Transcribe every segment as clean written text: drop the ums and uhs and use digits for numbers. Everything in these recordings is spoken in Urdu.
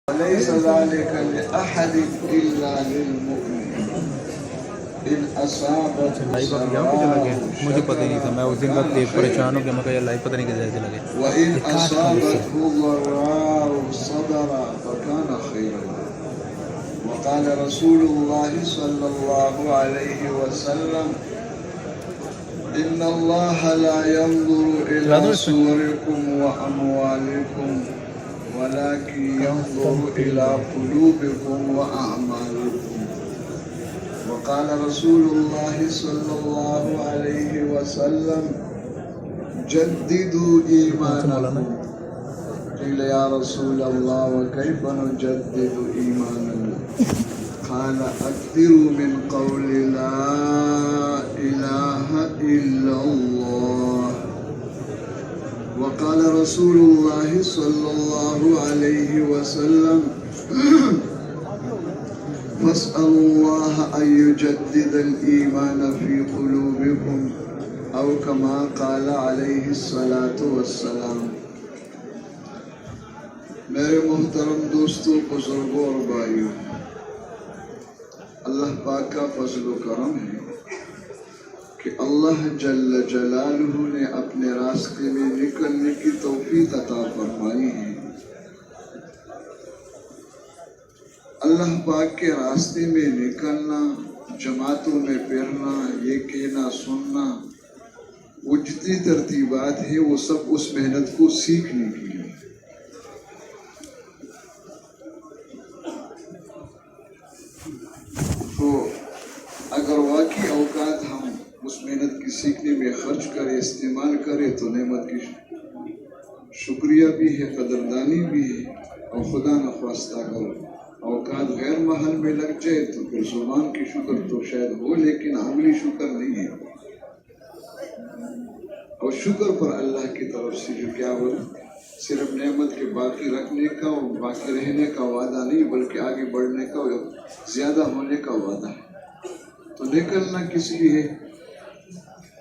وليس ذلك لأحد إلا للمؤمن إن أصابته مجھے پتہ ہی نہیں تھا، میں اس دن بعد دیکھ پریشان ہو گیا، میں کہا یار لائف پتہ نہیں کیسے لگے. وإن أصابته ضراء صبر فكان خيرا له. وقال رسول الله صلى الله عليه وسلم إن الله لا ينظر إلى صوركم وأموالكم ولكن ينظر إلى قلوبكم وأعمالكم. وقال رسول الله صلى الله عليه وسلم جددوا إيمانكم. قيل يا رسول الله وكيف نجدد إيماننا؟ قال أكثروا من قول لا إله إلا الله. وقال رسول الله صلى الله عليه وسلم فاسألوا الله أن يجدد الإيمان في قلوبكم أو كما قال عليه الصلاة والسلام. میرے محترم دوستوں، بزرگوں اور بھائیوں، اللہ پاک کا فضل و کرم ہے کہ اللہ جل جلالہ نے اپنے راستے میں نکلنے کی توفیق عطا فرمائی ہے. اللہ پاک کے راستے میں نکلنا، جماعتوں میں پھرنا، یہ کہنا سننا، وہ جتنی ترتیبات ہیں وہ سب اس محنت کو سیکھنے کی ہے. تو اگر واقعی اوقات ہم اس محنت کی سیکھنے میں خرچ کرے، استعمال کرے تو نعمت کی شکریہ بھی ہے، قدردانی بھی ہے. اور خدا نخواستہ اگر اوقات غیر محل میں لگ جائے تو پھر زبان کی شکر تو شاید ہو لیکن عملی شکر نہیں ہے. اور شکر پر اللہ کی طرف سے جو کیا ہو صرف نعمت کے باقی رکھنے کا اور باقی رہنے کا وعدہ نہیں بلکہ آگے بڑھنے کا اور زیادہ ہونے کا وعدہ ہے. تو نکلنا کس لیے؟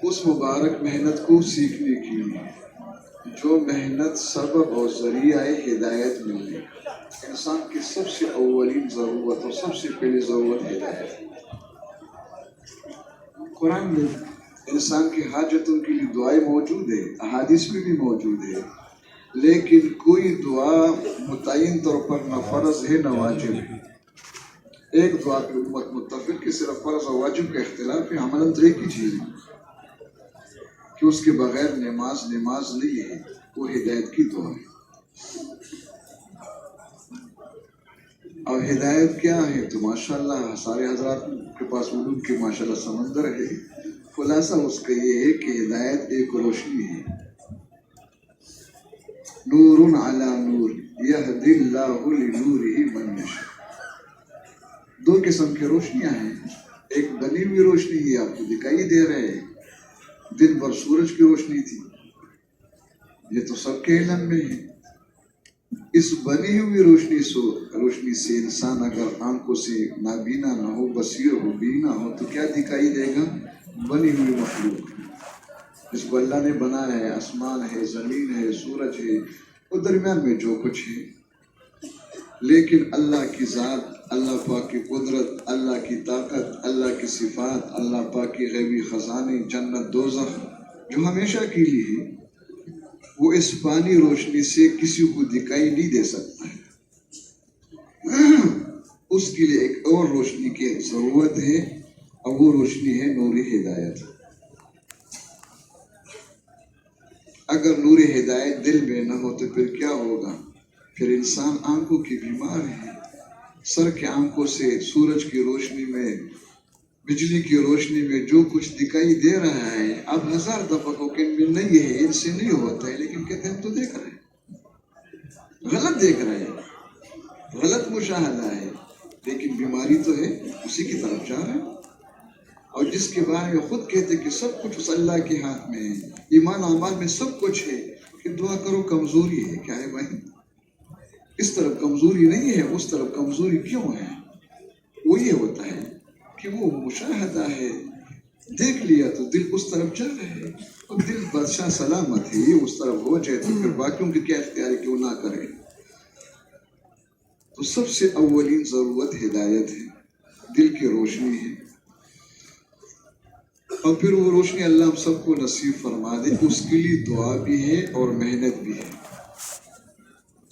اس مبارک محنت کو سیکھنے کے لیے جو محنت سبب اور ذریعہ ہدایت ملنے کا. انسان کی سب سے اولین ضرورت اور سب سے پہلی ضرورت ہدایت. قرآن میں انسان کی حاجتوں کے لیے دعائیں موجود ہے، احادیث میں بھی موجود ہے، لیکن کوئی دعا متعین طور پر نہ فرض ہے نہ واجب ہے. ایک دعا پہ امت متفق کہ صرف فرض اور واجب کا اختلاف ہے، عملاً تو ایک ہی چیز ہے کہ اس کے بغیر نماز نہیں ہے، وہ ہدایت کی دعا ہے. اور ہدایت کیا ہے؟ تو ماشاءاللہ سارے حضرات کے پاس علوم کے ماشاءاللہ سمندر ہے. خلاصہ اس کا یہ ہے کہ ہدایت ایک روشنی ہے. نور علی نور یہدی اللہ لنورہ من یشاء. دو قسم کی روشنیاں ہیں. ایک بنی ہوئی روشنی ہے، آپ کو دکھائی دے رہے ہیں، دن بھر سورج کی روشنی تھی، یہ تو سب کے علم میں ہے. اس بنی ہوئی روشنی سے انسان اگر آنکھوں سے نابینا نہ ہو، بصیر ہو، بینا ہو تو کیا دکھائی دے گا؟ بنی ہوئی مخلوق جس کو اللہ نے بنایا ہے. آسمان ہے، زمین ہے، سورج ہے، اور درمیان میں جو کچھ ہے. لیکن اللہ کی ذات، اللہ پاک کی قدرت، اللہ کی طاقت، اللہ کی صفات، اللہ پاک کی غیبی خزانے، جنت دوزخ جو ہمیشہ کے لیے ہے، وہ اس پانی روشنی سے کسی کو دکھائی نہیں دے سکتا ہے. اس کے لیے ایک اور روشنی کی ضرورت ہے، اور وہ روشنی ہے نور ہدایت. اگر نور ہدایت دل میں نہ ہو تو پھر کیا ہوگا؟ پھر انسان آنکھوں کی بیمار ہے. سر کے آنکھوں سے سورج کی روشنی میں، بجلی کی روشنی میں جو کچھ دکھائی دے رہا ہے، اب ہزار دفعہ کو کہ نہیں ہے، ان سے نہیں ہوتا ہے، لیکن کہتے ہیں ہم تو دیکھ رہے ہیں، غلط دیکھ رہے ہیں، غلط مشاہدہ ہے، لیکن بیماری تو ہے، اسی کی طرف جا رہے ہیں. اور جس کے بارے میں خود کہتے کہ سب کچھ اس اللہ کے ہاتھ میں ہے، ایمان اعمال میں سب کچھ ہے، کہ دعا کرو کمزوری ہے. کیا ہے بھائی؟ اس طرف کمزوری نہیں ہے، اس طرف کمزوری کیوں ہے؟ وہ یہ ہوتا ہے کہ وہ مشاہدہ ہے، دیکھ لیا تو دل اس طرف جا رہا ہے، اور دل بادشاہ سلامت ہے، یہ اس طرف ہو جائے تو پھر باقیوں کی کیا اختیار کیوں نہ کرے. تو تو سب سے اولین ضرورت ہدایت ہے، دل کی روشنی ہے، اور پھر وہ روشنی اللہ ہم سب کو نصیب فرما دے، اس کے لیے دعا بھی ہے اور محنت بھی ہے۔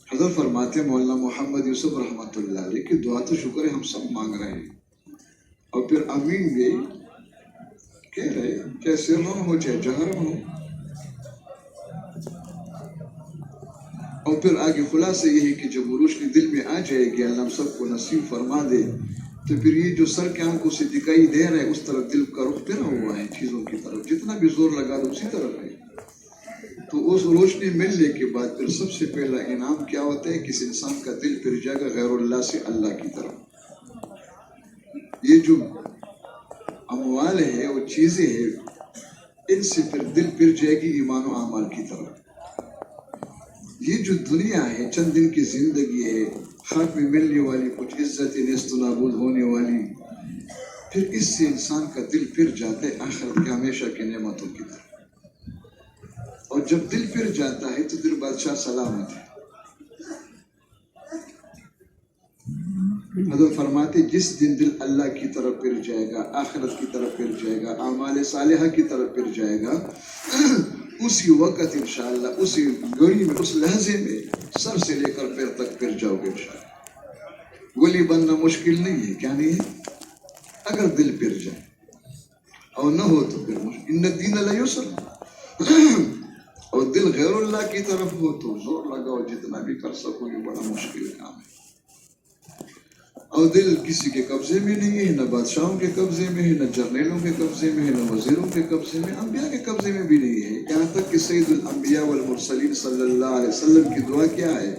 حضرت فرماتے مولانا محمد یوسف رحمۃ اللہ علیہ کہ دعا تو شکر ہے ہم سب مانگ رہے ہیں، اور پھر امین بھی کہہ رہے، چاہے سرن ہو چاہے جہر ہو، اور پھر آگے خلاصہ یہ ہے کہ جب وہ روشنی دل میں آ جائے گی، اللہ ہم سب کو نصیب فرما دے، تو پھر یہ جو سر کے آنکھوں سے دکھائی دے رہا ہے اس طرف دل کا رخ پھرا ہوا ہے چیزوں کی طرف، جتنا بھی زور لگا دو اسی طرف ہے۔ تو اس روشنی ملنے کے بعد پھر سب سے پہلا انعام کیا ہوتا ہے کہ اس انسان کا دل پھر جائے گا غیر اللہ سے اللہ کی طرف۔ یہ جو اموال ہے وہ چیزیں ہیں، ان سے پھر دل پھر جائے گی ایمان و اعمال کی طرف۔ یہ جو دنیا ہے چند دن کی زندگی ہے، خاک میں ملنے والی کچھ عزت نیست و نابود ہونے والی، پھر اس سے انسان کا دل پھر جاتا ہے آخرت کے ہمیشہ کی نعمتوں کی طرف، اور جب دل پھر جاتا ہے تو پھر بادشاہ سلامت ہے۔ حضرت فرماتے جس دن دل اللہ کی طرف پھر جائے گا، آخرت کی طرف پھر جائے گا، اعمال صالحہ کی طرف پھر جائے گا، اسی وقت انشاءاللہ اسی گھڑی میں اس لحظے میں سر سے لے کر پیر تک پھر جاؤ گے انشاءاللہ۔ ولی بننا مشکل نہیں ہے، کیا نہیں ہے؟ اگر دل پھر جائے، اور نہ ہو تو پھر مشکل، ان الدین لیسر، اور دل غیر اللہ کی طرف ہو تو زور لگاؤ جتنا بھی کر سکو، یہ بڑا مشکل کام ہے۔ اور دل کسی کے قبضے میں نہیں ہے، نہ بادشاہوں کے قبضے میں ہے، نہ جرنیلوں کے قبضے میں ہے، نہ وزیروں کے قبضے میں، انبیاء کے قبضے میں بھی نہیں ہے۔ یہاں تک کہ سید الانبیاء والمرسلین صلی اللہ علیہ وسلم کی دعا کیا ہے؟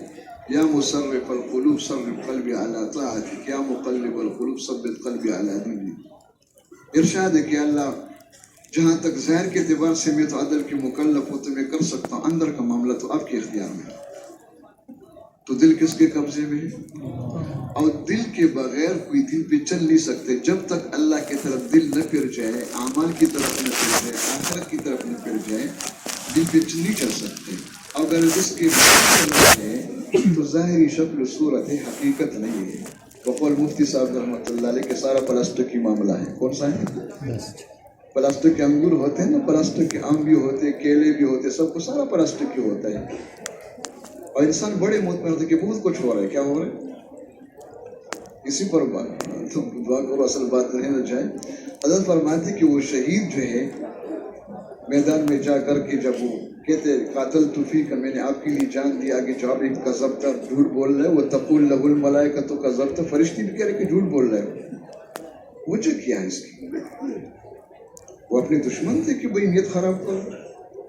یا مصرف القلوب صرف قلبی علی طاعتک، یا مقلب القلوب ثبت قلبی علی دینک۔ ارشاد ہے کہ اللہ جہاں تک ظاہر کے اعتبار سے میں تو عدل کے مکلف ہوں تو میں کر سکتا ہوں، اندر کا معاملہ تو آپ کے اختیار میں ہے۔ تو دل کس کے قبضے میں ہے؟ اور دل کے بغیر کوئی دل پہ چل نہیں سکتے جب تک اللہ کی طرف دل نہ پھر جائے، اعمال کی طرف نہ پھر جائے، آخرت کی طرف نہ پھر جائے، دل پہ نہیں چل سکتے۔ اگر اس کے بغیر ہے تو ظاہری شکل و صورت ہے، حقیقت نہیں ہے۔ بقول مفتی صاحب رحمۃ اللہ علیہ کہ سارا پلاسٹک کی معاملہ ہے۔ کون سا ہے؟ پلاسٹک کے انگور ہوتے ہیں نا، پلاسٹک کے آم بھی ہوتے ہیں، کیلے بھی ہوتے ہیں، سب کو سارا پلاسٹک کی ہوتا ہے، اور انسان بڑے مطمئن ہوتے ہیں کہ بہت کچھ ہو رہا ہے۔ کیا ہو رہا ہے؟ اسی پر تو دعا کرو اصل بات نہیں نہ جائے۔ حضرت فرماتے کہ وہ شہید جو ہے میدان میں جا کر کے جب وہ کہتے قاتل توفیق، میں نے آپ کے لیے جان دی، آگے جواب ایک کذبت، جھوٹ بول رہے، وہ تقول لہ الملائکۃ کذبت، فرشتے بھی کہہ رہے کہ جھوٹ بول رہے ہو۔ وجہ کیا ہے اس کی؟ وہ اپنے دشمن تھے کہ بھئی نیت خراب کرو،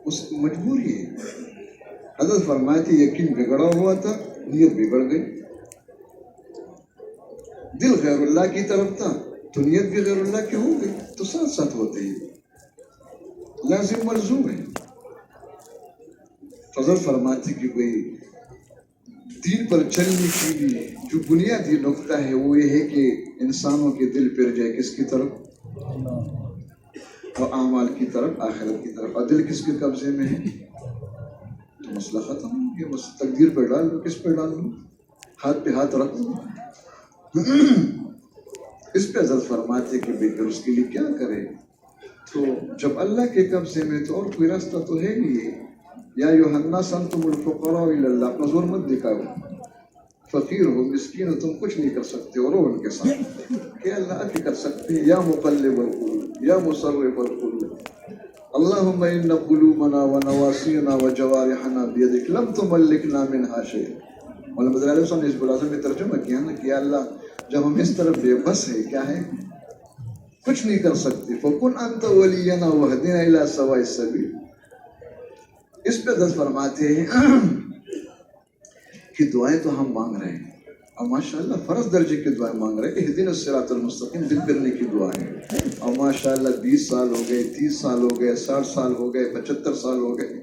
اس کی مجبوری ہے۔ حضرت فرماتے یقین بگڑا ہوا تھا، نیت بگڑ گئی۔ دل غیر اللہ کی طرف تھا تو نیت بھی غیر اللہ کی ہو گئی، تو ساتھ ساتھ ہوتے ہیں، لازم ملزوم ہے۔ حضرت فرماتے کہ بھئی دین پر چلنے کے لیے جو بنیادی نقطہ ہے وہ یہ ہے کہ انسانوں کے دل پھر جائے کس کی طرف؟ اور اعمال کی طرف، آخرت کی طرف۔ اور دل کس کے قبضے میں ہے تو مسئلہ ختم ہو گیا، بس تقدیر پہ ڈال دو، کس پہ ڈال دو؟ ہاتھ پہ ہاتھ رکھ دو۔ اس پہ حضرت فرماتے کہ بے کر اس کے لیے کیا کرے؟ تو جب اللہ کے قبضے میں تو اور کوئی راستہ تو ہے نہیں ہے۔ یا ایھا الناس انتم الفقراء الی اللہ، اپنا زور مت دکھاؤ، فقیر ہو، مسکین ہو، تم کچھ نہیں کر سکتے، اور رو ان کے ساتھ کہ اللہ آپ ہی کر سکتے ہیں۔ یا مقلب القلوب یا مصرف القلوب، اللہم ان قلوبنا ونواسینا وجوارحنا بیدک لم تملکنا منہا شیئا۔ مولانا مدر علیہ السلام نے اس بلازم میں ترجمہ کیا نا کہ اللہ جب ہم اس طرف بے بس ہے، کیا ہے، کچھ نہیں کر سکتے، فکن انت ولینا وہدنا الی سواء السبیل۔ اس پہ حضرت فرماتے ہیں کہ دعائیں تو ہم مانگ رہے ہیں، اور ماشاءاللہ فرض درجے کی دعائیں مانگ رہے ہیں، اہدنا الصراط المستقیم، دل پھرنے کی دعائیں، اور ماشاءاللہ 20 سال ہو گئے، 30 سال ہو گئے، 60 سال ہو گئے، 75 سال ہو گئے،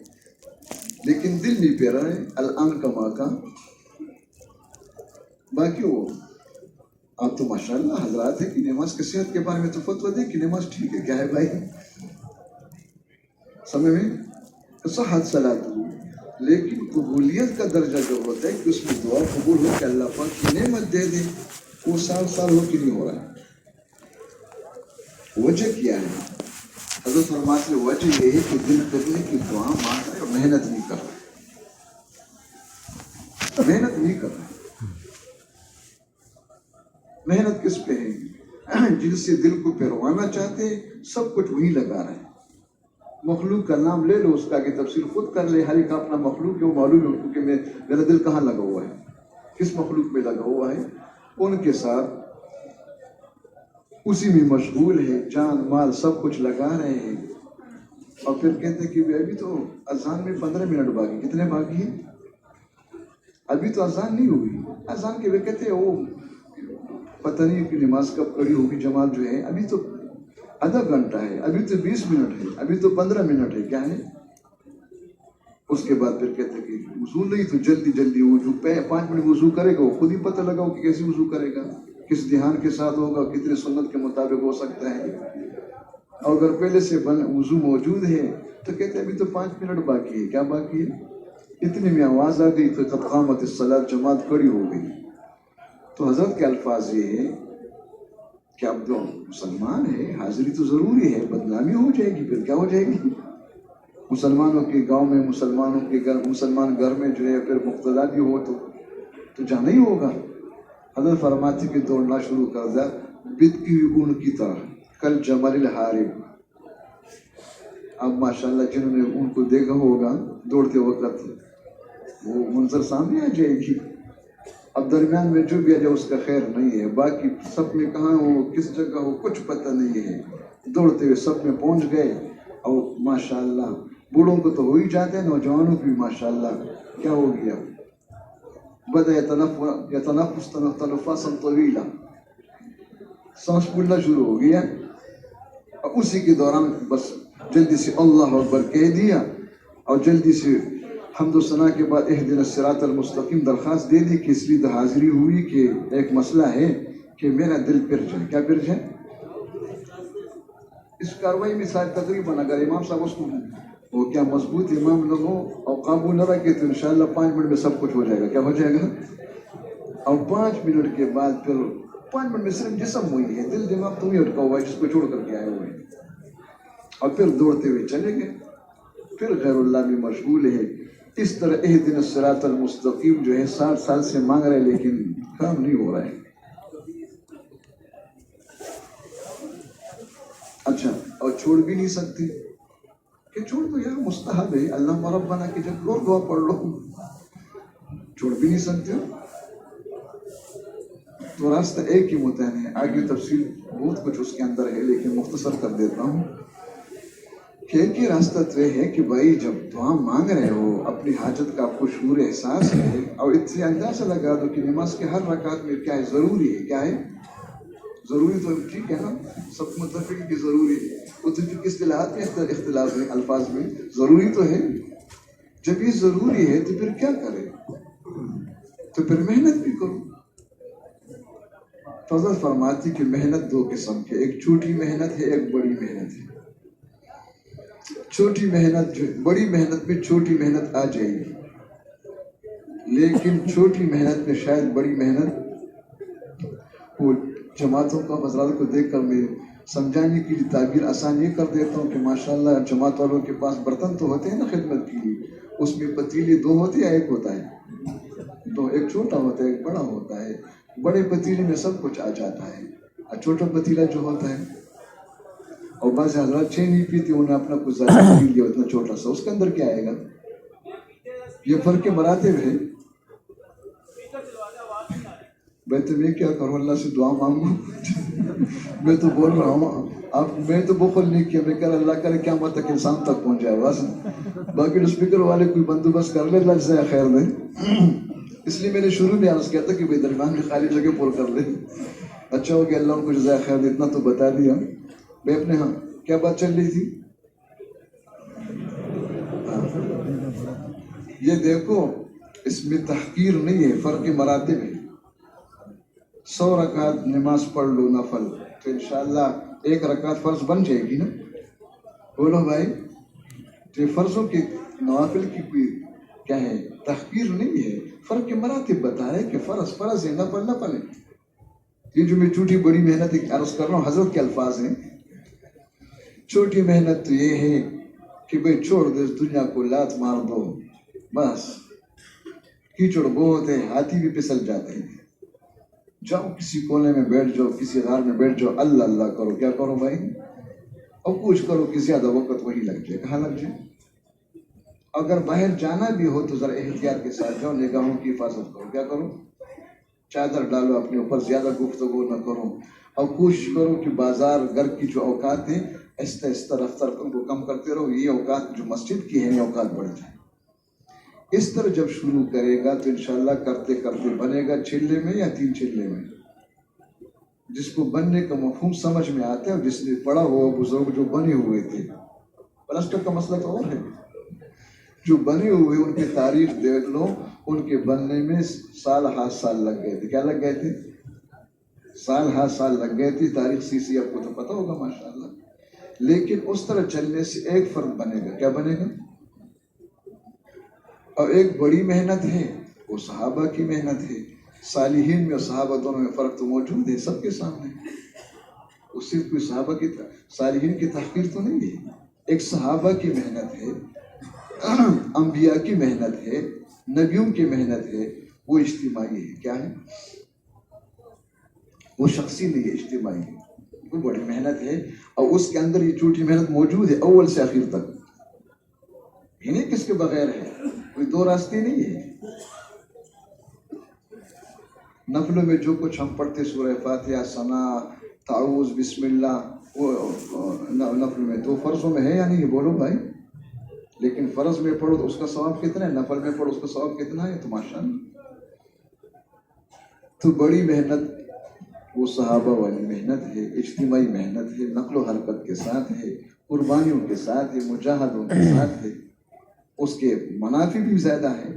لیکن دل نہیں پھر رہا ہے۔ الان کما کا باقی وہ آپ تو ماشاءاللہ حضرات ہے کہ نماز کی صحت کے بارے میں تو فتویٰ دے کہ نماز ٹھیک ہے، کیا ہے بھائی، سمجھ میں صحت صلاۃ، لیکن قبولیت کا درجہ جو ہوتا ہے کہ اس میں دعا قبول ہو کہ اللہ پاک کی نعمت دے دے، وہ 60 ہو کہ نہیں ہو رہا ہے؟ وجہ کیا ہے؟ حضرت فرماتے ہیں وجہ یہ ہے کہ دل کرنے کی دعا مانگ رہے اور محنت نہیں کر رہے، محنت نہیں کر رہے۔ محنت کس پہ ہے؟ جن سے دل کو پھروانا چاہتے ہیں سب کچھ وہی لگا رہے ہیں۔ مخلوق کا نام لے لو، اس کا کی تفسیر خود کر لے، ہر ایک اپنا مخلوق جو معلوم ہے کہ میرا دل کہاں لگا ہوا ہے، کس مخلوق میں لگا ہوا ہے، ان کے ساتھ اسی میں مشغول ہے، جان مال سب کچھ لگا رہے ہیں، اور پھر کہتے ہیں کہ ابھی تو اذان میں 15 منٹ باقی، کتنے باقی ہیں؟ ابھی تو اذان نہیں ہوئی، اذان کے وہ کہتے ہیں وہ پتہ نہیں کہ نماز کب کڑی ہوگی، جماعت جو ہے ابھی تو آدھا گھنٹہ ہے، ابھی تو 20 منٹ ہے، ابھی تو 15 منٹ ہے، کیا ہے؟ اس کے بعد پھر کہتے ہیں کہ وضو نہیں تو جلدی جلدی وضو، 5 منٹ وضو کرے گا، وہ خود ہی پتہ لگاؤ کہ کیسے وضو کرے گا، کس دھیان کے ساتھ ہوگا، کتنے سنت کے مطابق ہو سکتا ہے، اور اگر پہلے سے وضو موجود ہے تو کہتے ہیں ابھی تو 5 منٹ باقی ہے، کیا باقی ہے؟ اتنے میں آواز آ گئی تو قد قامت الصلاۃ، جماعت کھڑی ہو گئی۔ تو حضرت کے الفاظ یہ ہے کہ اب جو مسلمان ہے حاضری تو ضروری ہے، بدنامی ہو جائے گی، پھر کیا ہو جائے گی؟ مسلمانوں کے گاؤں میں، مسلمانوں کے گھر، مسلمان گھر میں جو ہے پھر مقتدا بھی ہو تو جانا ہی ہوگا۔ حضرت فرماتے کہ دوڑنا شروع کر دیا بت کی اون کی طرح، کل جمل الحارب۔ اب ماشاءاللہ جنہوں نے ان کو دیکھا ہوگا دوڑتے وقت وہ منظر سامنے آ جائے گی۔ اب درمیان میں جو بھی آ جائے اس کا خیر نہیں ہے، باقی سب میں کہاں ہو، کس جگہ ہو، کچھ پتہ نہیں ہے، دوڑتے ہوئے سب میں پہنچ گئے۔ اور ماشاءاللہ بوڑھوں کو تو ہو ہی جاتے ہیں، نوجوانوں کو بھی ماشاءاللہ کیا ہو گیا، بدأ يتنفس تنفسا طویلا، سانس پھولنا شروع ہو گیا، اور اسی کے دوران بس جلدی سے اللہ اکبر کہہ دیا، اور جلدی سے حمد و ثنا کے بعد اہدنا الصراط المستقیم درخواست دے دی کہ اس لیے حاضری ہوئی کہ ایک مسئلہ ہے کہ میرا دل پھر جائے۔ کیا پھر جائے؟ اس کاروائی میں شاید تقریباً اگر امام صاحب اس کو وہ کیا مضبوط امام نہ ہو اور قابو نہ رکھے تو انشاءاللہ 5 منٹ میں سب کچھ ہو جائے گا۔ کیا ہو جائے گا؟ اور 5 منٹ کے بعد پھر 5 منٹ میں صرف جسم ہوئی ہے، دل دماغ تو نہیں اٹکا ہوا ہے جس کو چھوڑ کر کے آئے ہوئے ہیں، اور پھر دوڑتے ہوئے چلے گئے، پھر غیر اللہ میں مشغول ہے۔ اس طرح اہدنا الصراط المستقیم جو ہے 60 سال سے مانگ رہے لیکن کام نہیں ہو رہا ہے۔ اچھا، اور چھوڑ بھی نہیں سکتے کہ چھوڑ دو یار، مستحب ہے، اللہ ربنا کی جب اور دعا پڑھ لو، چھوڑ بھی نہیں سکتے ہو تو راستہ ایک ہی متعین ہے۔ آگے تفصیل بہت کچھ اس کے اندر ہے لیکن مختصر کر دیتا ہوں کہ ایک ہی راستہ تو ہے کہ بھائی جب دعا مانگ رہے ہو، اپنی حاجت کا آپ کو شعور احساس ہے، اور اس سے اندازہ لگا دو کہ نماز کے ہر رکعت میں کیا ہے، ضروری ہے، کیا ہے ضروری، تو ٹھیک ہے نا، سب متفق کہ ضروری ہے، متفق اصطلاحات میں اختلاف ہے، الفاظ میں ضروری تو ہے۔ جب یہ ضروری ہے تو پھر کیا کرے؟ تو پھر محنت بھی کرو۔ حضرت فرماتی کہ محنت 2 قسم کے، ایک چھوٹی محنت ہے، ایک بڑی محنت ہے۔ چھوٹی محنت بڑی محنت میں چھوٹی محنت آ جائے گی، لیکن چھوٹی محنت میں شاید بڑی محنت وہ جماعتوں کا حضرات کو دیکھ کر میں سمجھانے کے لیے تعبیر آسان یہ کر دیتا ہوں کہ ماشاءاللہ جماعت والوں کے پاس برتن تو ہوتے ہیں نا خدمت کے لیے، اس میں پتیلے 2 ہوتے ہیں یا 1 ہوتا ہے؟ 2، ایک چھوٹا ہوتا ہے ایک بڑا ہوتا ہے۔ بڑے پتیلے میں سب کچھ آ جاتا ہے، اور چھوٹا پتیلا جو ہوتا ہے، اور بعض حضرات چائے نہیں پیتے، انہیں اپنا کچھ زیادہ پی لیا اتنا چھوٹا سا، اس کے اندر کیا آئے گا؟ یہ فرق مراتب ہے۔ میں تو میں کیا کروں، اللہ سے دعا مانگوں؟ میں تو بول رہا ہوں میں تو بخل نہیں کیا، میں کہہ رہا اللہ کرے قیامت تک انسان تک پہنچ جائے بس، باقی اسپیکر والے کوئی بندوبست کر لے، اللہ جزائے خیر دے۔ اس لیے میں نے شروع میں عرض کیا تھا کہ بھائی درمیان میں خالی جگہ پر کر لے، اچھا ہو گیا، اللہ ان کو جزائے خیر دے، اتنا تو بتا دیا میں اپنے۔ ہاں کیا بات چل رہی تھی؟ یہ دیکھو اس میں تحقیر نہیں ہے، فرق مراتب ہے۔ 100 رکعت نماز پڑھ لو نفل تو انشاءاللہ 1 رکعت فرض بن جائے گی نا، بولو بھائی۔ تو فرضوں کی نوافل کی کوئی کیا ہے تحقیر نہیں ہے، فرق کے مراتب بتا رہے کہ فرض فرض ہے، نفل نفل ہے. یہ جو میں چھوٹی بڑی محنت عرض کر رہا ہوں حضرت کے الفاظ ہیں. چھوٹی محنت تو یہ ہے کہ بھئی چھوڑ دو اس دنیا کو، لات مار دو بس. کیچڑ بہت ہے، ہاتھی بھی پھسل جاتے ہیں. جاؤ کسی کونے میں بیٹھ جاؤ، کسی غار میں بیٹھ جاؤ، اللہ اللہ کرو. کیا کرو بھائی؟ اور کچھ کرو کہ زیادہ وقت وہی لگ جائے. کہاں لگ جائے؟ اگر باہر جانا بھی ہو تو ذرا احتیاط کے ساتھ جاؤ، نگاہوں کی حفاظت کرو. کیا کرو؟ چادر ڈالو اپنے اوپر، زیادہ گفتگو نہ کرو، اور کوشش کرو کہ بازار گھر کی جو اوقات ہیں آہستہ آہستہ رفتار ان کو کم کرتے رہو. یہ اوقات جو مسجد کی ہیں یہ اوقات بڑھ جائیں. اس طرح جب شروع کرے گا تو انشاءاللہ کرتے کرتے بنے گا چلے میں یا 3 چلے میں. جس کو بننے کا مفہوم سمجھ میں آتا ہے، اور جس نے پڑھا ہوا بزرگ جو بنے ہوئے تھے. پلسٹر کا مسئلہ تو اور ہے، جو بنے ہوئے ان کی تاریخ دیکھ لو، ان کے بننے میں سال ہاتھ سال لگ گئے تھے. کیا لگ گئے تھے؟ سال ہاتھ سال لگ گئے تھے. تاریخ سی آپ کو تو پتہ ہوگا ماشاءاللہ. لیکن اس طرح چلنے سے ایک فرق بنے گا. کیا بنے گا؟ اور ایک بڑی محنت ہے، وہ صحابہ کی محنت ہے. صالحین میں اور صحابہ دونوں میں فرق تو موجود ہے سب کے سامنے. اس صرف کوئی صحابہ کی صالحین کی تحقیر تو نہیں ہے. ایک صحابہ کی محنت ہے، انبیاء کی محنت ہے، نبیوں کی محنت ہے. وہ اجتماعی ہے. کیا ہے؟ وہ شخصی نہیں ہے، اجتماعی ہے. وہ بڑی محنت ہے، اور اس کے اندر یہ چھوٹی محنت موجود ہے اول سے آخر تک. انہیں کس کے بغیر ہے، کوئی دو راستے نہیں ہے. نفلوں میں جو کچھ ہم پڑھتے سورہ فاتحہ، ثنا، تعوذ، بسم اللہ، وہ نفل میں تو فرضوں میں ہے یا نہیں؟ بولو بھائی. لیکن فرض میں پڑھو تو اس کا ثواب کتنا ہے، نفل میں پڑھو اس کا ثواب کتنا ہے؟ تو ماشاءاللہ. تو بڑی محنت وہ صحابہ والی محنت ہے، اجتماعی محنت ہے، نقل و حرکت کے ساتھ ہے، قربانیوں کے ساتھ ہے، مجاہدوں کے ساتھ ہے. اس کے منافع بھی زیادہ ہیں.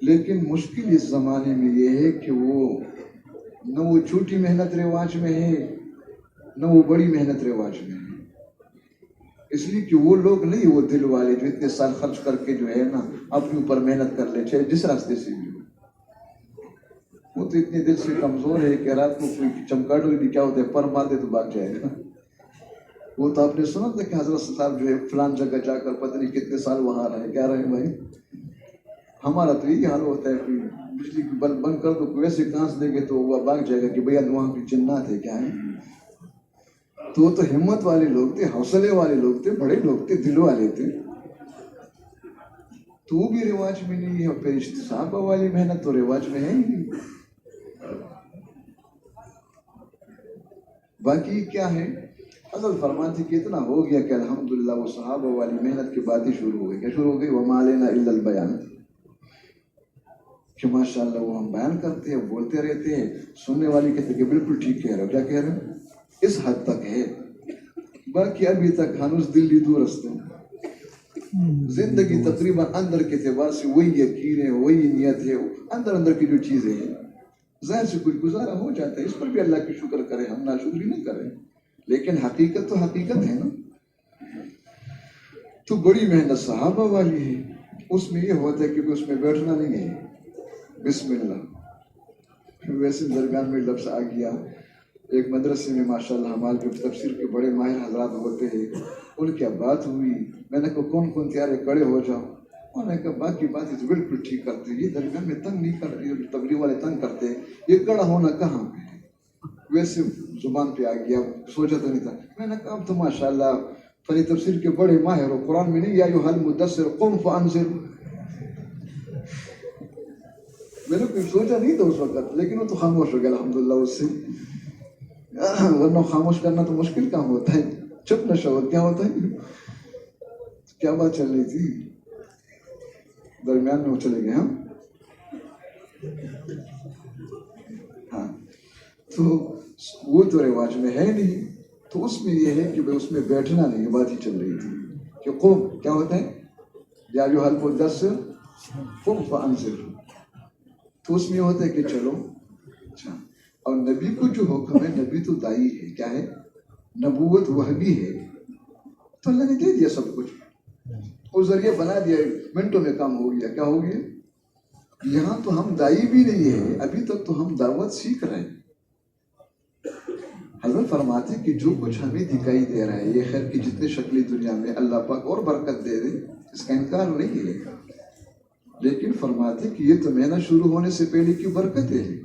لیکن مشکل اس زمانے میں یہ ہے کہ نہ وہ چھوٹی محنت رواج میں ہے، نہ وہ بڑی محنت رواج میں ہے. اس لیے کہ وہ لوگ نہیں، وہ دل والے جو اتنے سال خرچ کر کے جو ہے نا اپنے اوپر محنت کر لے، چاہے جس راستے سے بھی ہو. وہ تو اتنے دل سے کمزور ہے کہ رات کو کوئی چمکاڑوں بھی کیا ہوتا ہے، پر مار دے تو بھاگ جائے گا. وہ تو آپ نے سنا تھا کہ حضرت صاحب جو ہے فلان جگہ جا کر پتہ نہیں کتنے سال وہاں رہے. کیا رہے بھائی؟ ہمارا تو یہی حال ہوتا ہے، کوئی بجلی کی بلب بند کر دو، کوئی ویسے کانس دے گے تو وہ بھاگ جائے گا کہ بھیا وہاں کی جنات ہے. کیا ہے؟ تو وہ تو ہمت والے لوگ تھے، حوصلے والے لوگ تھے، بڑے لوگ تھے، دل والے تھے. تو وہ بھی رواج میں نہیں ہے. اور پھر صحابہ والی محنت تو رواج میں ہے ہی نہیں. باقی کیا ہے؟ حضرت فرماتے کہ اتنا ہو گیا کہ الحمدللہ وہ صحابہ والی محنت کی باتیں شروع ہو گئی. کیا شروع ہو گئی؟ وَمَا عَلَيْنَا إِلَّا الْبَيَانُ. کہ ماشاءاللہ وہ ہم بیان کرتے ہیں، بولتے رہتے ہیں، سننے والے کہتے ہیں کہ بالکل ٹھیک کہہ رہے ہو. کیا کہہ رہے ہو؟ اس حد تک ہے. باقی ابھی تک ہنوز دلی دور رستے ہیں. زندگی تقریباً اندر کے اعتبار سے وہی یقین ہے، وہی نیت ہے، اندر کی جو چیزیں ہیں ظاہر سے کچھ گزارا ہو جاتا ہے. اس پر بھی اللہ کی شکر کرے، ہم ناشکری نہیں کریں. لیکن حقیقت تو حقیقت ہے نا. تو بڑی محنت صحابہ والی ہے. اس میں یہ ہوتا ہے کہ اس میں بیٹھنا نہیں ہے. بسم اللہ. ویسے درگاہ میں لفظ آ گیا. ایک مدرسے میں ماشاءاللہ ہمارے جو تفسیر کے بڑے ماہر حضرات ہوتے ہیں، ان کی بات ہوئی. میں نے کہا کون تیارے کھڑے ہو جاؤ. انہوں نے کہا باقی باتیں تو بالکل ٹھیک کرتے، یہ درگاہ میں تنگ نہیں کرتے، تبلیغ والے تنگ کرتے، یہ کڑا ہونا کہاں پہ ہے. ویسے زبان پہ آ گیا، سوچا تو نہیں تھا. میں نے کہا اب تو ماشاءاللہ فنی تفسیر کے بڑے ماہر ہو. قرآن میں نہیں یا ایھا المدثر قم فانذر. میں نے کچھ سوچا نہیں تھا اس وقت، لیکن وہ تو خاموش ہو گیا الحمدللہ اس سے. ورنہ خاموش کرنا تو مشکل کام ہوتا ہے. چپ نہ شعور کیا ہوتا ہے. کیا بات چل رہی تھی درمیان میں وہ چلے گئے. ہاں تو وہ تو رواج میں ہے نہیں. تو اس میں یہ ہے کہ اس میں بیٹھنا نہیں. بات ہی چل رہی تھی کہ قم کیا ہوتا ہے، یا ایھا المدثر قم فانذر. تو اس میں یہ ہوتا ہے کہ چلو. اچھا، اور نبی کو جو حکم ہے، نبی تو دائی ہے. کیا ہے؟ نبوت وحی ہے. تو اللہ نے دے دیا سب کچھ. وہ ذریعہ بنا دیا، منٹوں میں کام ہو گیا. کیا ہو گیا؟ یہاں تو ہم دائی بھی نہیں ہے، ابھی تک تو ہم دعوت سیکھ رہے ہیں. حضرت فرماتے کہ جو کچھ ہمیں دکھائی دے رہا ہے یہ خیر کی جتنی شکلی دنیا میں اللہ پاک اور برکت دے دے، اس کا انکار نہیں ہے، لیکن فرماتے کہ یہ تو محنت شروع ہونے سے پہلے کی برکتیں ہیں.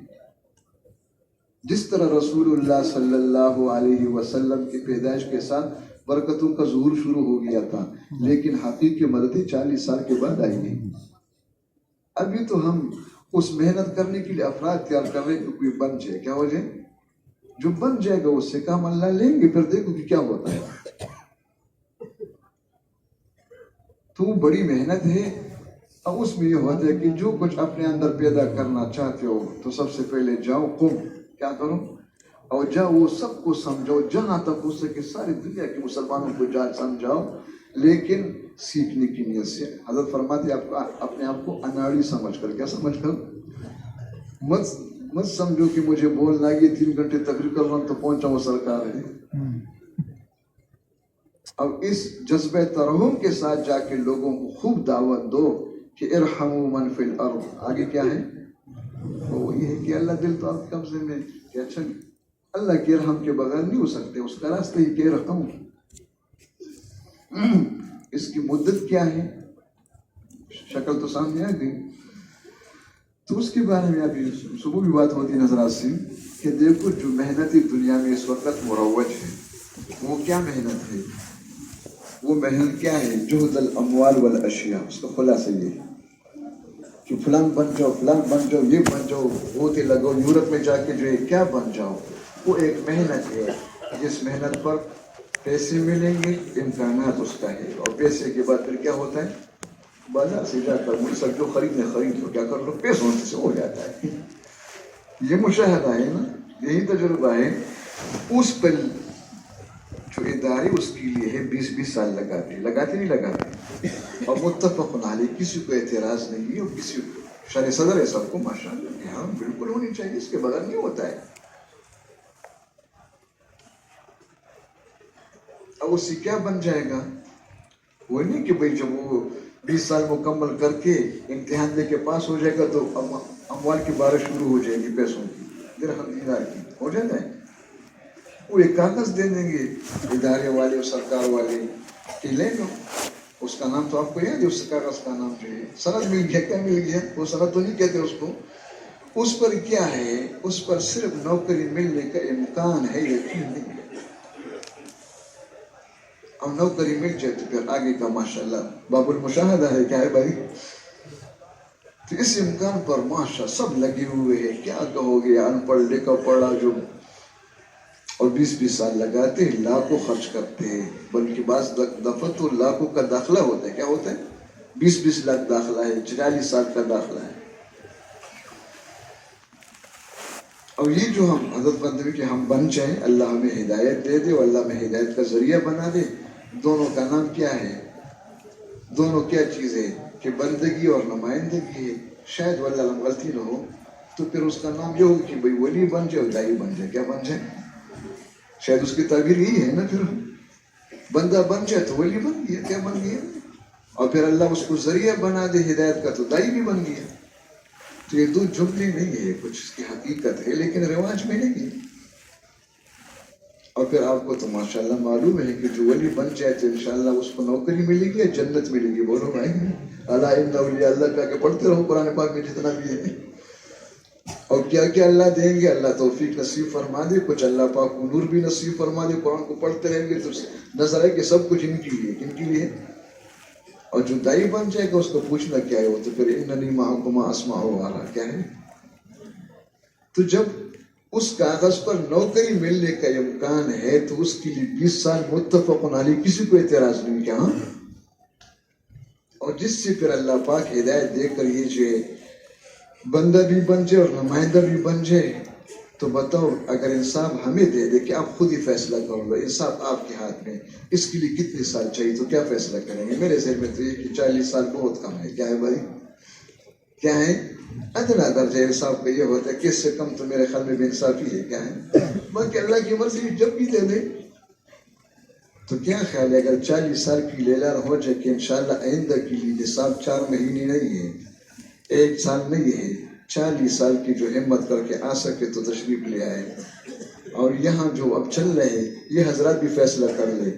جس طرح رسول اللہ صلی اللہ علیہ وسلم کی پیدائش کے ساتھ برکتوں کا ظہور شروع ہو گیا تھا، لیکن حقیقی مدد 40 سال کے بعد آئی ہے. ابھی تو ہم اس محنت کرنے کے لیے افراد تیار کر رہے ہیں کہ کوئی بن جائے. کیا ہو جائے؟ جو بن جائے گا اس سے کام اللہ لیں گے، پھر دیکھو کہ کیا ہوتا ہے. تو وہ بڑی محنت ہے. اب اس میں یہ ہوتا ہے کہ جو کچھ اپنے اندر پیدا کرنا چاہتے ہو تو سب سے پہلے جاؤ، قم، کیا کرو، اور جاؤ وہ سب کو سمجھاؤ جہاں تک ہو سکے، ساری دنیا کے مسلمانوں کو جا سمجھاؤ، لیکن سیکھنے کی نیت سے. حضرت فرماتے آپ اپنے آپ کو اناڑی سمجھ کر، کیا سمجھ کر، مت سمجھو کہ مجھے بولنا ہے 3 گھنٹے تقریر کر رہا ہوں تو پہنچا وہ سرکار ہے. اب اس جذبہ ترحم کے ساتھ جا کے لوگوں کو خوب دعوت دو کہ ارحموا من فی الارض. آگے کیا ہے؟ وہ یہ ہے کہ اللہ دل تو آپ کے قبضے میں، کہ اچھا اللہ کے رحم کے بغیر نہیں ہو سکتے، اس کا راستہ ہی کہ رحم. اس کی مدت کیا ہے؟ شکل تو سامنے آ گئی. تو اس کے بارے میں ابھی صبح بھی بات ہوتی نظرات سے کہ دیکھو جو محنتی دنیا میں اس وقت مروج ہے وہ کیا محنت ہے؟ وہ محنت کیا ہے؟ جہد الاموال والاشیاء. اس کا خلاصہ یہ ہے کہ فلان بن جاؤ، فلان بن جاؤ، یہ بن جاؤ، ہوتے لگو، یورپ میں جا کے جو ہے کیا بن جاؤ. وہ ایک محنت ہے جس محنت پر پیسے ملیں گے، امکانات اس کا ہے، اور پیسے کے بعد پھر کیا ہوتا ہے؟ بازار سے جا کر مجھ سب جو خریدنے خرید لو، کیا کر لو، پیسوں سے ہو جاتا ہے. یہ مشاہدہ ہے نا، یہی تجربہ ہے. اس پر جو ادارے اس کے لیے ہے 20 سال لگاتے نہیں لگاتے، اور متفق علیہ، کسی کو اعتراض نہیں ہے، اور کسی شرع صدر ہے سب کو ماشاءاللہ ہاں بالکل ہونی چاہیے، اس کے بغیر نہیں ہوتا ہے. اب اس سے کیا بن جائے گا؟ وہ نہیں کہ بھئی جب وہ 20 سال مکمل کر کے امتحان دے کے پاس ہو جائے گا تو اموال کی بارش شروع ہو جائے گی، پیسوں کی، درہم دینار کی، ہو جاتا ہے. وہ ایک کاغذ دے دیں گے ادارے والے اور سرکار والے کہ لے لو. اس کا نام تو آپ کو یاد ہے، اس کاغذ کا نام جو ہے سند مل گیا. کیا مل گیا؟ وہ سند تو نہیں کہتے اس کو. اس پر کیا ہے؟ اس پر صرف نوکری ملنے کا امکان ہے، یقین نہیں ہے. اور نوکری مل جائے تو پھر آگے کا ماشاءاللہ باب المشاہدہ ہے. کیا ہے بھائی؟ تو اس امکان پر ماشاء سب لگے ہوئے ہیں. کیا کہو گے، ان پڑھ لکھا پڑھا جو، اور 20 سال لگاتے ہیں، لاکھوں خرچ کرتے ہیں، بلکہ بعض دفعہ تو لاکھوں کا داخلہ ہوتا ہے. کیا ہوتا ہے؟ 20 لاکھ داخلہ ہے، 40 سال کا داخلہ ہے. اور یہ جو ہم حضرت بندے کہ ہم بن جائیں، اللہ ہمیں ہدایت دے دے اور اللہ ہمیں ہدایت کا ذریعہ بنا دے. دونوں کا نام کیا ہے؟ دونوں کیا چیز ہے کہ بندگی اور نمائندگی ہے. شاید واللہ علم غلطی نہ ہو تو پھر اس کا نام یہ ہو کہ بھئی ولی بن جائے اور دائی بن جائے. کیا بن جائے؟ شاید اس کی تعبیر یہی ہے نا. پھر بندہ بن جائے تو ولی بن گیا. کیا بن گیا؟ اور پھر اللہ اس کو ذریعہ بنا دے ہدایت کا تو دائی بھی بن گیا. تو یہ دو جملے نہیں ہے، کچھ اس کی حقیقت ہے لیکن رواج میں نہیں ہے. اور پھر آپ کو تو ماشاءاللہ معلوم ہے کہ جو ولی بن جائے تو انشاءاللہ اس کو نوکری ملے گی، جنت ملے گی. بولو بھائی، الا ان اولیاء اللہ کا کہ پڑھتے رہو قرآن پاک میں جتنا بھی ہے. اور کیا کیا اللہ دیں گے، اللہ توفیق نصیب فرما دے. کچھ اللہ پاک کو نور بھی نصیب فرما دے. قرآن کو پڑھتے رہیں گے تو نظر آئے کہ سب کچھ ان کے لیے. کن کے لیے؟ اور جو دائی بن جائے گا اس کو پوچھنا کیا ہے، وہ تو پھر اننی معکم اسمع وارا. کیا ہے؟ تو جب اس کاغذ پر نوکری ملنے کا امکان ہے تو اس کے لیے 20 سال متفق علیہ، کسی کو اعتراض نہیں کیا. اور جس سے پھر اللہ پاک ہدایت دے کر یہ جو ہے بندہ بھی بن جائے اور نمائندہ بھی بن جائے، تو بتاؤ اگر انصاف ہمیں دے دے کہ آپ خود ہی فیصلہ کرو گے، انصاف آپ کے ہاتھ میں، اس کے لیے کتنے سال چاہیے، تو کیا فیصلہ کریں گے؟ میرے ذہن میں تو یہ کہ 40 سال بہت کم ہے. کیا ہے بھائی؟ کیا ہے؟ ادنا درجہ انصاف کا یہ ہوتا ہے کہ اس سے کم تو میرے خیال میں بے انصافی ہے. کیا ہے؟ باقی اللہ کی مرضی جب بھی دے دے. تو کیا خیال ہے اگر 40 سال کی لیلا ہو جائے کہ انشاءاللہ آئندہ کے لیے نصاب 4 مہینے نہیں ہے، 1 سال نہیں ہے، 40 سال کی جو ہمت کر کے آ سکے تو تشریف لے آئے. اور یہاں جو اب چل رہے ہیں یہ حضرات بھی فیصلہ کر لے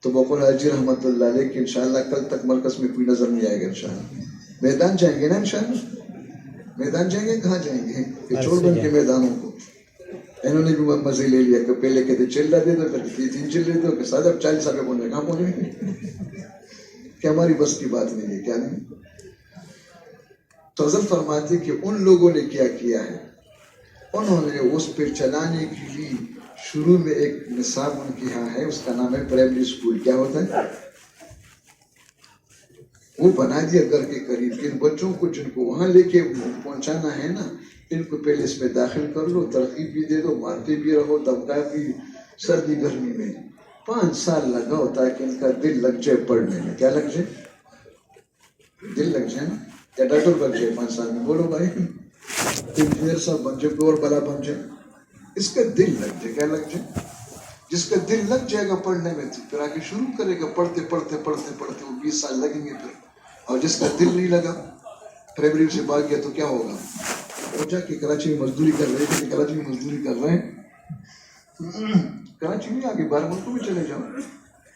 تو بقول حاجی رحمۃ اللہ علیہ کہ انشاءاللہ کل تک مرکز میں کوئی نظر نہیں آئے گا. انشاءاللہ میدان جائیں گے نا، انشاءاللہ میدان جائیں گے. کہاں جائیں گے؟ کہ چھوڑ بن کے میدانوں کو. انہوں نے بھی مزے لے لیا کہ پہلے کہتے چلہ دے دو، کہتے 3 چلے دو، کہ ساتھ اب 40 سال پہ پہنچے. کہاں پہنچے گے؟ کہ ہماری بس کی بات نہیں ہے. کیا نہیں؟ تو حضرت فرماتے کہ ان لوگوں نے کیا کیا ہے، انہوں نے اس پہ چلانے کے لیے شروع میں ایک نصاب ان کے یہاں ہے، اس کا نام ہے پرائمری اسکول. کیا ہوتا ہے؟ وہ بنا دیا گھر کے قریب. ان بچوں کو جن کو وہاں لے کے پہنچانا ہے نا، ان کو پہلے اس میں داخل کر لو، ترغیب بھی دے دو، مارتے بھی رہو، دمکا بھی سردی گرمی میں. 5 سال لگاؤ تاکہ ان کا دل لگ جائے پڑھنے میں. کیا لگ جائے؟ دل لگ جائے نا. کیا ڈاکٹر بن جائے 5 سال میں؟ بولو بھائی. انجینئر صاحب بن جائے، کوئی اور بلا بن جائے. اس کا دل لگ جائے. کیا لگ جائے؟ جس کا دل لگ جائے گا پڑھنے میں تو پھر آگے شروع کرے گا، پڑھتے پڑھتے پڑھتے پڑھتے وہ 20 سال لگیں گے پھر. اور جس کا دل نہیں لگا، پرائمری سے بھاگ گیا تو کیا ہوگا؟ وہ جا کے کراچی میں مزدوری کر رہے ہیں. کراچی میں مزدوری کر رہے ہیں، کراچی میں آگے باہر ملکوں میں چلے جاؤ،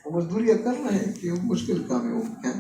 وہ مزدوریاں کر رہے ہیں کہ وہ مشکل کام ہے. وہ کیا